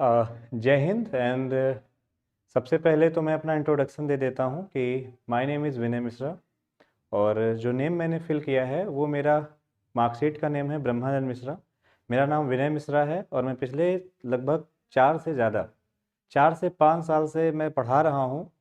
जय हिंद एंड सबसे पहले तो मैं अपना इंट्रोडक्शन दे देता हूँ कि माय नेम इज़ विनय मिश्रा। और जो नेम मैंने फिल किया है वो मेरा मार्कशीट का नेम है ब्रह्मानंद मिश्रा। मेरा नाम विनय मिश्रा है और मैं पिछले लगभग 4 से 5 साल से मैं पढ़ा रहा हूँ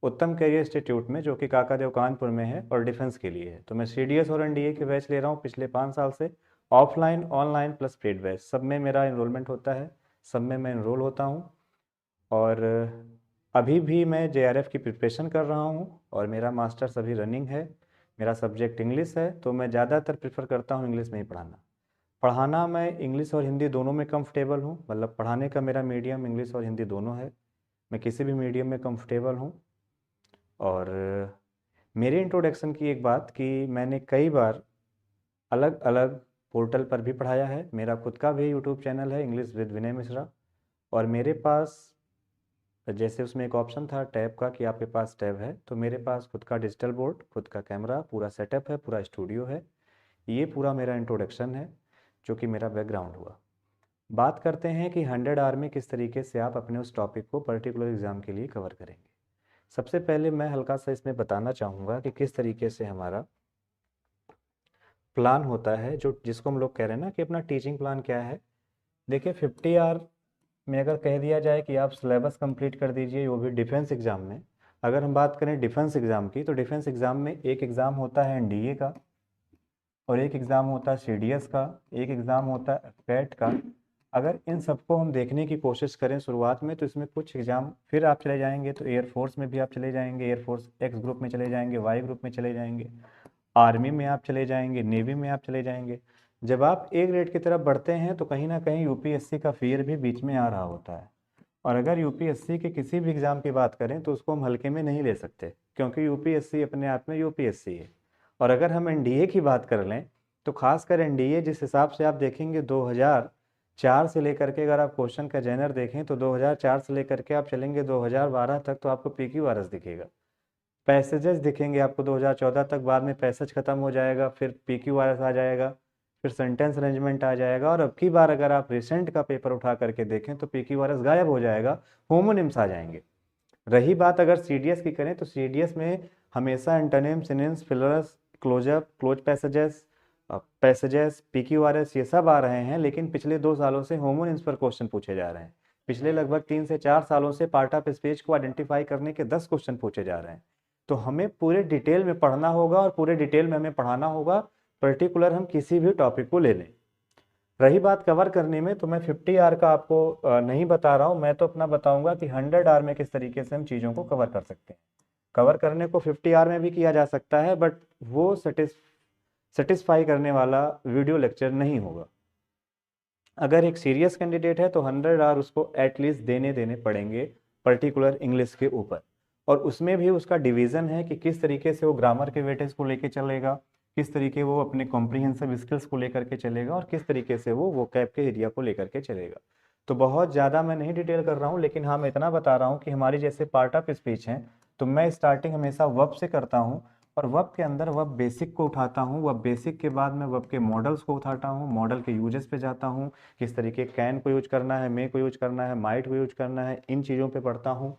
उत्तम करियर इंस्टीट्यूट में, जो कि काकादेव कानपुर में है और डिफेंस के लिए है। तो मैं CDS और NDA के बैच ले रहा हूँ पिछले 5 साल से। Offline, online plus paid batch, सब में मेरा इनरोलमेंट होता है, सब में मैं इनरोल होता हूँ। और अभी भी मैं JRF की प्रिपरेशन कर रहा हूँ और मेरा मास्टर्स अभी रनिंग है। मेरा सब्जेक्ट इंग्लिश है, तो मैं ज़्यादातर प्रेफर करता हूँ इंग्लिश में ही पढ़ाना मैं इंग्लिश और हिंदी दोनों में कंफर्टेबल हूँ, मतलब पढ़ाने का मेरा मीडियम इंग्लिश और हिंदी दोनों है। मैं किसी भी मीडियम में कंफर्टेबल हूँ। और मेरे इंट्रोडक्शन की एक बात कि मैंने कई बार अलग अलग पोर्टल पर भी पढ़ाया है। मेरा खुद का भी यूट्यूब चैनल है, इंग्लिश विद विनय मिश्रा। और मेरे पास, जैसे उसमें एक ऑप्शन था टैब का कि आपके पास टैब है, तो मेरे पास खुद का डिजिटल बोर्ड, खुद का कैमरा, पूरा सेटअप है, पूरा स्टूडियो है। ये पूरा मेरा इंट्रोडक्शन है, जो कि मेरा बैकग्राउंड हुआ। बात करते हैं कि 100 आवर में किस तरीके से आप अपने उस टॉपिक को पर्टिकुलर एग्जाम के लिए कवर करेंगे। सबसे पहले मैं हल्का सा इसमें बताना चाहूँगा कि किस तरीके से हमारा प्लान होता है, जो जिसको हम लोग कह रहे हैं ना कि अपना टीचिंग प्लान क्या है। देखिए, 50 आवर में अगर कह दिया जाए कि आप सिलेबस कंप्लीट कर दीजिए, वो भी डिफेंस एग्ज़ाम में। अगर हम बात करें डिफेंस एग्ज़ाम की, तो डिफेंस एग्ज़ाम में एक एग्ज़ाम होता है NDA का, और एक एग्ज़ाम होता है CDS का, एक एग्ज़ाम होता है कैट का। अगर इन सबको हम देखने की कोशिश करें शुरुआत में, तो इसमें कुछ एग्ज़ाम फिर आप चले जाएंगे तो एयरफोर्स में भी आप चले जाएंगे, एयरफोर्स X ग्रुप में चले जाएंगे, Y ग्रुप में चले जाएंगे, आर्मी में आप चले जाएंगे, नेवी में आप चले जाएंगे। जब आप A ग्रेड की तरफ बढ़ते हैं तो कहीं ना कहीं UPSC का फियर भी बीच में आ रहा होता है। और अगर UPSC के किसी भी एग्ज़ाम की बात करें तो उसको हम हल्के में नहीं ले सकते, क्योंकि UPSC अपने आप में UPSC है। और अगर हम NDA की बात कर लें तो खासकर NDA जिस हिसाब से आप देखेंगे 2004 से लेकर के, अगर आप क्वेश्चन का जेनर देखें तो 2004 से लेकर के आप चलेंगे 2012 तक, तो आपको PQRS दिखेगा, पैसेजेस दिखेंगे आपको 2014 तक। बाद में पैसेज खत्म हो जाएगा, फिर PQRS आ जाएगा, फिर सेंटेंस अरेंजमेंट आ जाएगा। और अब की बार अगर आप रिसेंट का पेपर उठा करके देखें तो PQRS गायब हो जाएगा, होमोनिम्स आ जाएंगे। रही बात अगर CDS की करें तो CDS में हमेशा antonym, synonyms, fillers, close up, cloze passages, passages, PQRS ये सब आ रहे हैं। लेकिन पिछले 2 सालों से होमोनिम्स पर क्वेश्चन पूछे जा रहे हैं। पिछले लगभग 3 से 4 सालों से पार्ट ऑफ स्पीच को आइडेंटिफाई करने के 10 क्वेश्चन पूछे जा रहे हैं। तो हमें पूरे डिटेल में पढ़ना होगा और पूरे डिटेल में हमें पढ़ाना होगा, पर्टिकुलर हम किसी भी टॉपिक को ले लें। रही बात कवर करने में, तो मैं 50 आवर का आपको नहीं बता रहा हूँ, मैं तो अपना बताऊंगा कि 100 आवर में किस तरीके से हम चीज़ों को कवर कर सकते हैं। कवर करने को 50 आवर में भी किया जा सकता है, बट वो सेटिस्फाई करने वाला वीडियो लेक्चर नहीं होगा। अगर एक सीरियस कैंडिडेट है तो 100 आवर उसको एटलीस्ट देने पड़ेंगे पर्टिकुलर इंग्लिश के ऊपर। और उसमें भी उसका डिवीज़न है कि किस तरीके से वो ग्रामर के वेटेज को लेके चलेगा, किस तरीके वो अपने कॉम्प्रिहेंसिव स्किल्स को लेकर के चलेगा, और किस तरीके से वो वोकैब के एरिया को लेकर के चलेगा। तो बहुत ज़्यादा मैं नहीं डिटेल कर रहा हूँ, लेकिन हाँ मैं इतना बता रहा हूँ कि हमारी जैसे पार्ट ऑफ स्पीच हैं, तो मैं स्टार्टिंग हमेशा वर्ब से करता हूँ। और वर्ब के अंदर वर्ब बेसिक को उठाता हूँ, वर्ब बेसिक के बाद मैं वर्ब के मॉडल्स को उठाता हूँ, मॉडल के यूजेस पे जाता हूँ, किस तरीके कैन को यूज करना है, मे को यूज करना है, माइट को यूज करना है, इन चीज़ों पे पढ़ता हूँ।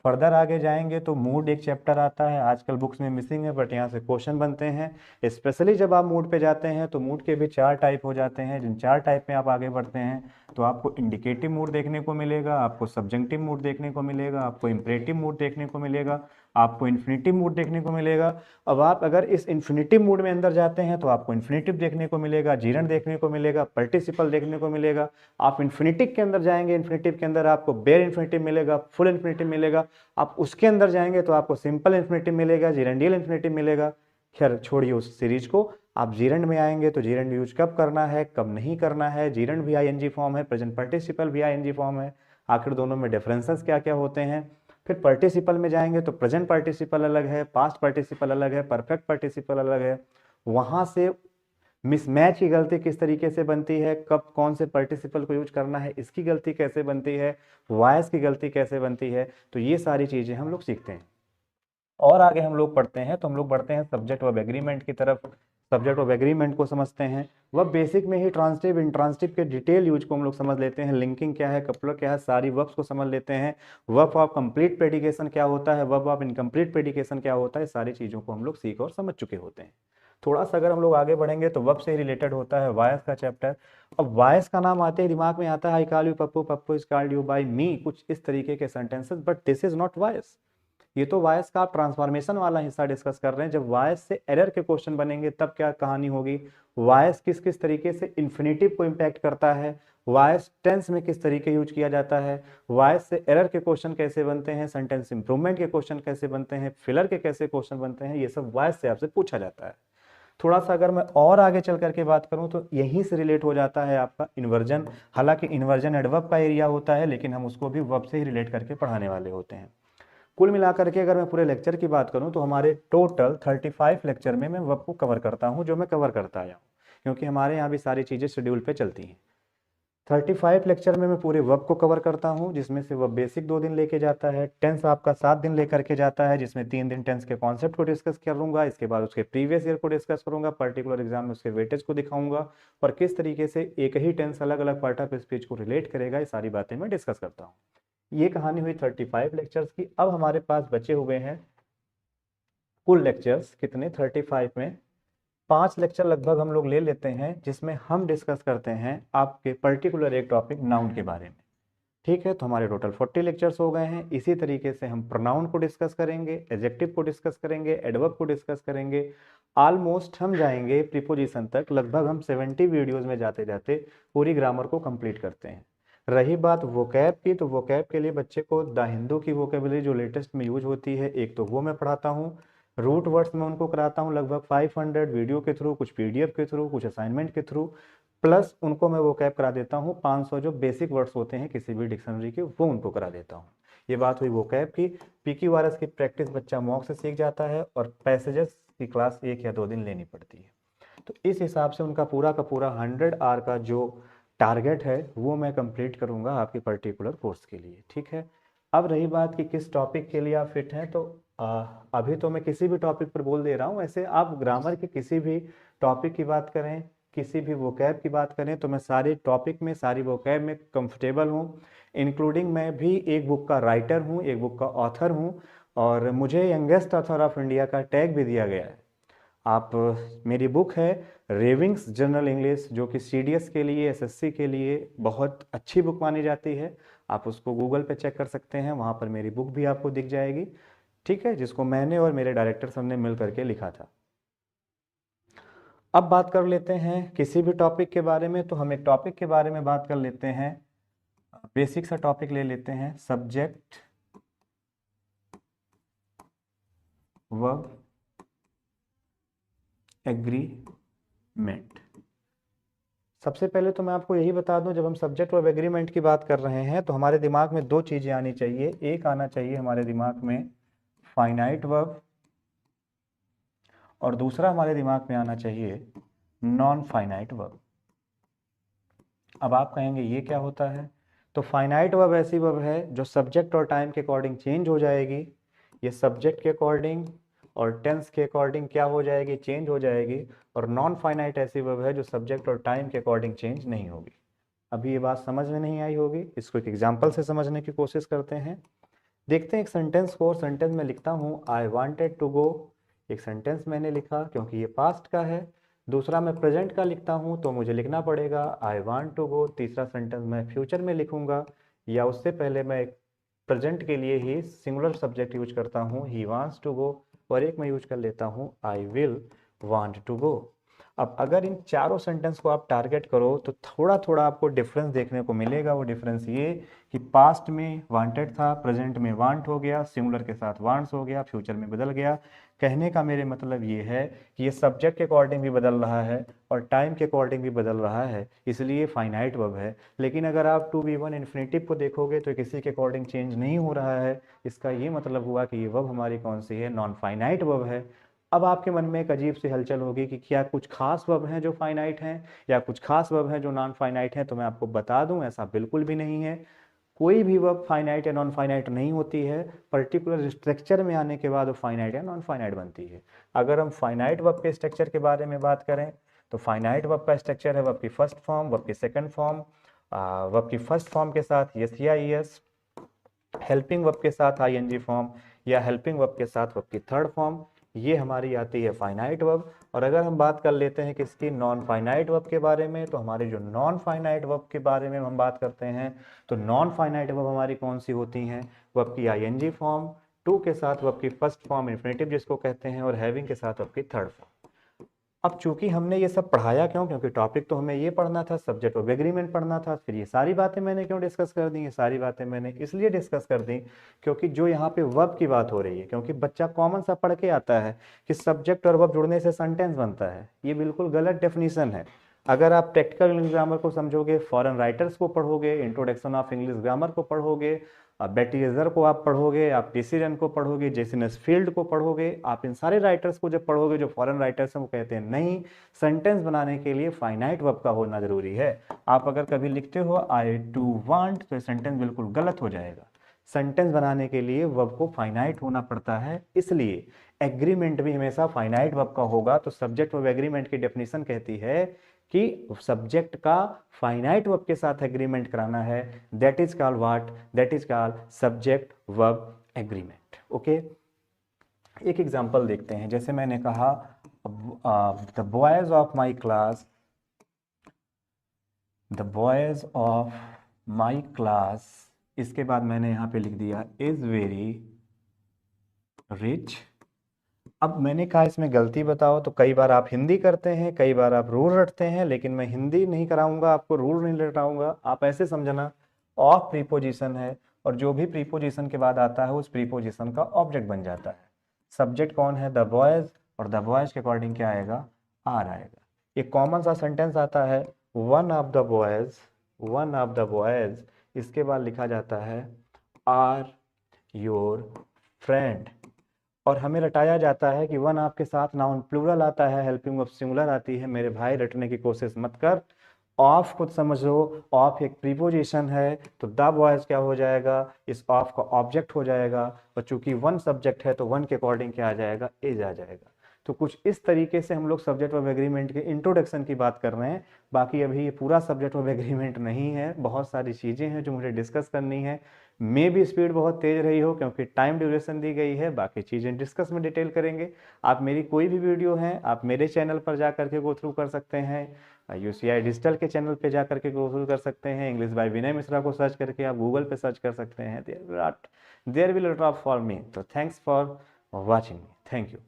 फर्दर आगे जाएंगे तो मूड एक चैप्टर आता है, आजकल बुक्स में मिसिंग है, बट यहाँ से क्वेश्चन बनते हैं। स्पेशली जब आप मूड पे जाते हैं तो मूड के भी 4 टाइप हो जाते हैं। जिन 4 टाइप में आप आगे बढ़ते हैं तो आपको इंडिकेटिव मूड देखने को मिलेगा, आपको सब्जेंक्टिव मूड देखने को मिलेगा, आपको इंपरेटिव मूड देखने को मिलेगा, आपको इन्फिनिटिव मूड देखने को मिलेगा। अब आप अगर इस इन्फिनिटिव मूड में अंदर जाते हैं तो आपको इन्फिनिटिव देखने को मिलेगा, जीरण देखने को मिलेगा, पार्टिसिपल देखने को मिलेगा। आप इन्फिनिटिव के अंदर जाएंगे, इन्फिनिटिव के अंदर आपको बेयर इन्फिनिटिव मिलेगा, फुल इन्फिनिटिव मिलेगा। आप उसके अंदर जाएंगे तो आपको सिंपल इन्फिनिटिव मिलेगा, जीरेंडियल इन्फिनिटिव मिलेगा। खैर छोड़िए उस सीरीज को। आप जीरेंड में आएंगे तो जीरेंड यूज कब करना है, कब नहीं करना है, जीरेंड भी ING फॉर्म है, प्रेजेंट पार्टिसिपल भी ING फॉर्म है, आखिर दोनों में डिफरेंसेस क्या क्या होते हैं। फिर पार्टिसिपल में जाएंगे तो प्रेजेंट पार्टिसिपल अलग है, पास्ट पार्टिसिपल अलग है, परफेक्ट पार्टिसिपल अलग है। वहां से मिसमैच की गलती किस तरीके से बनती है, कब कौन से पार्टिसिपल को यूज करना है, इसकी गलती कैसे बनती है, वॉइस की गलती कैसे बनती है, तो ये सारी चीज़ें हम लोग सीखते हैं। और आगे हम लोग पढ़ते हैं तो हम लोग बढ़ते हैं सब्जेक्ट वर्ब एग्रीमेंट की तरफ। सब्जेक्ट ऑफ एग्रीमेंट को समझते हैं, वर्ब बेसिक में ही ट्रांसिटिव इंट्रांसिटिव के डिटेल यूज को हम लोग समझ लेते हैं, लिंकिंग क्या है, कपलर क्या है, सारी वर्ब्स को समझ लेते हैं, वर्ब ऑफ कंप्लीट प्रेडिकेशन क्या होता है, वर्ब ऑफ इनकम्प्लीट प्रेडिकेशन क्या होता है, सारी चीज़ों को हम लोग सीख और समझ चुके होते हैं। थोड़ा सा अगर हम लोग आगे बढ़ेंगे तो वर्ब से रिलेटेड होता है वॉयस का चैप्टर। अब वॉयस का नाम आते ही दिमाग में आता है I call you Pappu, Pappu is called you by me, कुछ इस तरीके के sentences, but this is not voice. ये तो वॉयस का ट्रांसफॉर्मेशन वाला हिस्सा डिस्कस कर रहे हैं। जब वॉयस से एरर के क्वेश्चन बनेंगे तब क्या कहानी होगी, वॉयस किस किस तरीके से इन्फिनेटिव को इम्पैक्ट करता है, वॉयस टेंस में किस तरीके यूज किया जाता है, वॉयस से एरर के क्वेश्चन कैसे बनते हैं, सेंटेंस इंप्रूवमेंट के क्वेश्चन कैसे बनते हैं, फिलर के कैसे क्वेश्चन बनते हैं, ये सब वॉयस से आपसे पूछा जाता है। थोड़ा सा अगर मैं और आगे चल करके बात करूं तो यहीं से रिलेट हो जाता है आपका इन्वर्जन। हालांकि इन्वर्जन एडवर्ब का एरिया होता है, लेकिन हम उसको भी वर्ब से ही रिलेट करके पढ़ाने वाले होते हैं। कुल मिलाकर के अगर मैं पूरे लेक्चर की बात करूं तो हमारे टोटल 35 लेक्चर में मैं वर्ब को कवर करता हूं, जो मैं कवर करता आया हूं, क्योंकि हमारे यहाँ भी सारी चीज़ें शेड्यूल पे चलती हैं। 35 लेक्चर में मैं पूरे वर्ब को कवर करता हूं, जिसमें से वर्ब बेसिक 2 दिन लेके जाता है, टेंस आपका 7 दिन लेकर के जाता है, जिसमें 3 दिन टेंस के कॉन्सेप्ट को डिस्कस करूंगा, इसके बाद उसके प्रीवियस ईयर को डिस्कस करूंगा, पर्टिकुलर एग्जाम में उसके वेटेज को दिखाऊंगा और किस तरीके से एक ही टेंस अलग अलग पार्ट ऑफ स्पीच को रिलेट करेगा, ये सारी बातें मैं डिस्कस करता हूँ। ये कहानी हुई 35 लेक्चर्स की। अब हमारे पास बचे हुए हैं कुल लेक्चर्स कितने, 35 में 5 लेक्चर लगभग हम लोग ले लेते हैं, जिसमें हम डिस्कस करते हैं आपके पर्टिकुलर एक टॉपिक नाउन के बारे में। ठीक है, तो हमारे टोटल 40 लेक्चर्स हो गए हैं। इसी तरीके से हम प्रोनाउन को डिस्कस करेंगे, एडजेक्टिव को डिस्कस करेंगे, एडवर्ब को डिस्कस करेंगे, ऑलमोस्ट हम जाएंगे प्रीपोजिशन तक। लगभग हम 70 वीडियोस में जाते जाते पूरी ग्रामर को कंप्लीट करते हैं। रही बात वोकैब की, तो वोकैब के लिए बच्चे को द हिंदू की वोकेबलरी जो लेटेस्ट में यूज होती है, एक तो वो मैं पढ़ाता हूँ, रूट वर्ड्स में उनको कराता हूँ लगभग 500 वीडियो के थ्रू, कुछ पीडीएफ के थ्रू, कुछ असाइनमेंट के थ्रू, प्लस उनको मैं वोकैब करा देता हूँ 500 जो बेसिक वर्ड्स होते हैं किसी भी डिक्शनरी के, वो उनको करा देता हूँ। ये बात हुई वोकैब की। पीक्यूआरएस की प्रैक्टिस बच्चा मॉक से सीख जाता है और पैसेजेस की क्लास 1 या 2 दिन लेनी पड़ती है। तो इस हिसाब से उनका पूरा का पूरा 100 आवर का जो टारगेट है वो मैं कंप्लीट करूंगा आपके पर्टिकुलर कोर्स के लिए। ठीक है, अब रही बात कि किस टॉपिक के लिए आप फिट हैं, तो अभी तो मैं किसी भी टॉपिक पर बोल दे रहा हूँ। ऐसे आप ग्रामर के किसी भी टॉपिक की बात करें, किसी भी वोकैब की बात करें, तो मैं सारे टॉपिक में, सारी वोकैब में कंफर्टेबल हूँ। इंक्लूडिंग मैं भी एक बुक का राइटर हूँ, एक बुक का ऑथर हूँ, और मुझे यंगेस्ट ऑथर ऑफ इंडिया का टैग भी दिया गया है। आप, मेरी बुक है रेविंग्स जनरल इंग्लिश, जो कि सीडीएस के लिए, एसएससी के लिए बहुत अच्छी बुक मानी जाती है। आप उसको गूगल पे चेक कर सकते हैं, वहाँ पर मेरी बुक भी आपको दिख जाएगी। ठीक है, जिसको मैंने और मेरे डायरेक्टर सर ने मिल करके लिखा था। अब बात कर लेते हैं किसी भी टॉपिक के बारे में, तो हम एक टॉपिक के बारे में बात कर लेते हैं। बेसिक सा टॉपिक ले लेते हैं, सब्जेक्ट वर्ब एग्रीमेंट। सबसे पहले तो मैं आपको यही बता दूं, जब हम सब्जेक्ट वर्ब एग्रीमेंट की बात कर रहे हैं तो हमारे दिमाग में 2 चीजें आनी चाहिए। एक आना चाहिए हमारे दिमाग में फाइनाइट वर्ब, और दूसरा हमारे दिमाग में आना चाहिए नॉन फाइनाइट वर्ब। अब आप कहेंगे ये क्या होता है, तो फाइनाइट वर्ब ऐसी वर्ब है जो सब्जेक्ट और टाइम के अकॉर्डिंग चेंज हो जाएगी। ये सब्जेक्ट के अकॉर्डिंग और टेंस के अकॉर्डिंग क्या हो जाएगी, चेंज हो जाएगी। और नॉन फाइनाइट ऐसी वर्ब है जो सब्जेक्ट और टाइम के अकॉर्डिंग चेंज नहीं होगी। अभी ये बात समझ में नहीं आई होगी, इसको एक एग्जाम्पल से समझने की कोशिश करते हैं। देखते हैं एक सेंटेंस को, सेंटेंस में लिखता हूँ आई वांटेड टू गो। एक सेंटेंस मैंने लिखा क्योंकि ये पास्ट का है। दूसरा मैं प्रेजेंट का लिखता हूँ तो मुझे लिखना पड़ेगा आई वांट टू गो। तीसरा सेंटेंस मैं फ्यूचर में लिखूंगा, या उससे पहले मैं प्रेजेंट के लिए ही सिंगुलर सब्जेक्ट यूज करता हूँ ही वांट्स टू गो, और एक मैं यूज कर लेता हूँ I will want to go. अब अगर इन चारों सेंटेंस को आप टारगेट करो तो थोड़ा थोड़ा आपको डिफरेंस देखने को मिलेगा। वो डिफरेंस ये कि पास्ट में वांटेड था, प्रेजेंट में वांट हो गया, सिंगुलर के साथ वांट्स हो गया, फ्यूचर में बदल गया। कहने का मेरे मतलब ये है कि ये सब्जेक्ट के अकॉर्डिंग भी बदल रहा है और टाइम के अकॉर्डिंग भी बदल रहा है, इसलिए फाइनाइट वर्ब है। लेकिन अगर आप 2V1 इन्फिनेटिव को देखोगे तो किसी के अकॉर्डिंग चेंज नहीं हो रहा है। इसका ये मतलब हुआ कि ये वर्ब हमारी कौन सी है, नॉन फाइनाइट वर्ब है। अब आपके मन में एक अजीब सी हलचल होगी कि क्या कुछ खास वर्ब हैं जो फाइनाइट हैं या कुछ खास वर्ब हैं जो नॉन फाइनाइट हैं। तो मैं आपको बता दूं, ऐसा बिल्कुल भी नहीं है। कोई भी वर्ब फाइनाइट या नॉन फाइनाइट नहीं होती है, पर्टिकुलर स्ट्रक्चर में आने के बाद वो फाइनाइट या नॉन फाइनाइट बनती है। अगर हम फाइनाइट वर्ब के स्ट्रक्चर के बारे में बात करें तो फाइनाइट वर्ब का स्ट्रक्चर है वर्ब की फर्स्ट फॉर्म, वर्ब की सेकंड फॉर्म, वर्ब की फर्स्ट फॉर्म के साथ यस या ईएस, हेल्पिंग वर्ब के साथ आईएनजी फॉर्म, या हेल्पिंग वर्ब के साथ वर्ब की थर्ड फॉर्म, ये हमारी आती है फाइनाइट वर्ब। और अगर हम बात कर लेते हैं किसकी, नॉन फाइनाइट वर्ब के बारे में, तो हमारे जो नॉन फाइनाइट वर्ब के बारे में हम बात करते हैं तो नॉन फाइनाइट वर्ब हमारी कौन सी होती हैं, वर्ब की आईएनजी फॉर्म, टू के साथ वर्ब की फर्स्ट फॉर्म इन्फिनेटिव जिसको कहते हैं, और हैविंग के साथ वर्ब की थर्ड फॉर्म। अब चूंकि हमने ये सब पढ़ाया क्यों, क्योंकि टॉपिक तो हमें ये पढ़ना था, सब्जेक्ट ऑफ एग्रीमेंट पढ़ना था, फिर ये सारी बातें मैंने क्यों डिस्कस कर दी, ये सारी बातें मैंने इसलिए डिस्कस कर दी क्योंकि जो यहाँ पे वर्ब की बात हो रही है, क्योंकि बच्चा कॉमन सा पढ़ के आता है कि सब्जेक्ट और वर्ब जुड़ने से सेंटेंस बनता है, ये बिल्कुल गलत डेफिनेशन है। अगर आप प्रैक्टिकल इंग्लिश ग्रामर को समझोगे, फॉरेन राइटर्स को पढ़ोगे, इंट्रोडक्शन ऑफ इंग्लिश ग्रामर को पढ़ोगे, बेटी एजर को आप पढ़ोगे, आप टीसी रन को पढ़ोगे, जेसिनस फील्ड को पढ़ोगे, आप इन सारे राइटर्स को जब पढ़ोगे जो फॉरेन राइटर्स हैं वो कहते हैं नहीं, सेंटेंस बनाने के लिए फाइनाइट वर्ब का होना जरूरी है। आप अगर कभी लिखते हो आई डू वांट तो सेंटेंस बिल्कुल गलत हो जाएगा। सेंटेंस बनाने के लिए वर्ब को फाइनाइट होना पड़ता है, इसलिए एग्रीमेंट भी हमेशा फाइनाइट वर्ब का होगा। तो सब्जेक्ट वर्ब एग्रीमेंट की डेफिनेशन कहती है कि सब्जेक्ट का फाइनाइट वर्ब के साथ एग्रीमेंट कराना है, that is called what, that is called subject verb agreement. Okay, एक एग्जांपल देखते हैं। जैसे मैंने कहा the boys of my class, the boys of my class, इसके बाद मैंने यहाँ पे लिख दिया इज वेरी रिच। अब मैंने कहा इसमें गलती बताओ, तो कई बार आप हिंदी करते हैं, कई बार आप रूल रटते हैं, लेकिन मैं हिंदी नहीं कराऊंगा आपको, रूल नहीं रटाऊंगा। आप ऐसे समझना ऑफ प्रीपोजिशन है, और जो भी प्रीपोजिशन के बाद आता है उस प्रीपोजिशन का ऑब्जेक्ट बन जाता है। सब्जेक्ट कौन है, द बॉयज, और द बॉयज के अकॉर्डिंग क्या आएगा, आर आएगा। एक कॉमन सा सेंटेंस आता है one of the boys, one of the boys, इसके बाद लिखा जाता है आर योर फ्रेंड, और हमें रटाया जाता है कि वन आपके साथ नाउन प्लूरल आता है, हेल्पिंग वर्ब सिंगुलर आती है। मेरे भाई रटने की कोशिश मत कर, ऑफ खुद समझो, ऑफ एक प्रीपोजिशन है, तो द बॉयज क्या हो जाएगा, इस ऑफ का ऑब्जेक्ट हो जाएगा, और चूंकि वन सब्जेक्ट है तो वन के अकॉर्डिंग क्या आ जाएगा, इज आ जाएगा। तो कुछ इस तरीके से हम लोग सब्जेक्ट ऑफ एग्रीमेंट के इंट्रोडक्शन की बात कर रहे हैं। बाकी अभी ये पूरा सब्जेक्ट ऑफ एग्रीमेंट नहीं है, बहुत सारी चीज़ें हैं जो मुझे डिस्कस करनी है। मे भी स्पीड बहुत तेज रही हो क्योंकि टाइम ड्यूरेशन दी गई है, बाकी चीज़ें डिस्कस में डिटेल करेंगे। आप मेरी कोई भी वीडियो है आप मेरे चैनल पर जा करके गो थ्रू कर सकते हैं, यूसीआई डिजिटल के चैनल पे जा करके गो थ्रू कर सकते हैं, इंग्लिश बाय विनय मिश्रा को सर्च करके आप गूगल पे सर्च कर सकते हैं। There will lot of for me. तो thanks for watching me, thank you.